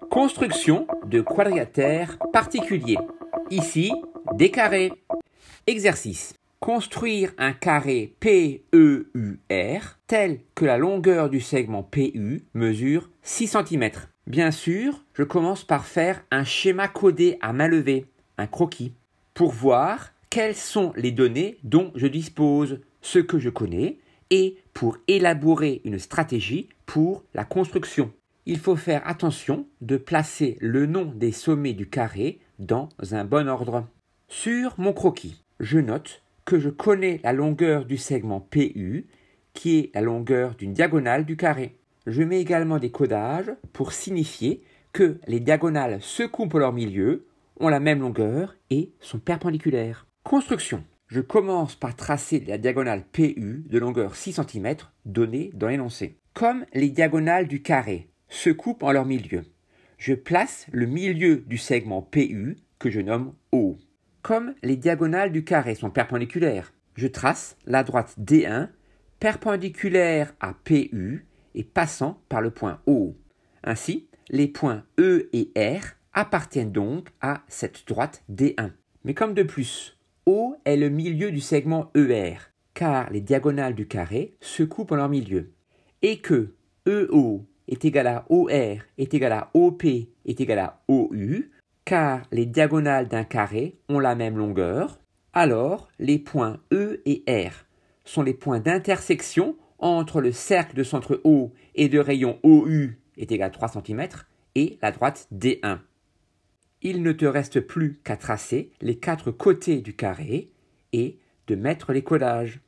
Construction de quadrilatères particuliers. Ici, des carrés. Exercice. Construire un carré PEUR tel que la longueur du segment PU mesure 6 cm. Bien sûr, je commence par faire un schéma codé à main levée, un croquis, pour voir quelles sont les données dont je dispose, ce que je connais, et pour élaborer une stratégie pour la construction. Il faut faire attention de placer le nom des sommets du carré dans un bon ordre. Sur mon croquis, je note que je connais la longueur du segment PU, qui est la longueur d'une diagonale du carré. Je mets également des codages pour signifier que les diagonales se coupent à leur milieu, ont la même longueur et sont perpendiculaires. Construction. Je commence par tracer la diagonale PU de longueur 6 cm donnée dans l'énoncé. Comme les diagonales du carré se coupent en leur milieu, je place le milieu du segment PU que je nomme O. Comme les diagonales du carré sont perpendiculaires, je trace la droite D1 perpendiculaire à PU et passant par le point O. Ainsi, les points E et R appartiennent donc à cette droite D1. Mais comme de plus, O est le milieu du segment ER, car les diagonales du carré se coupent en leur milieu, et que EO est égal à OR est égal à OP est égal à OU, car les diagonales d'un carré ont la même longueur, alors les points E et R sont les points d'intersection entre le cercle de centre O et de rayon OU est égal à 3 cm et la droite D1. Il ne te reste plus qu'à tracer les 4 côtés du carré et de mettre les codages.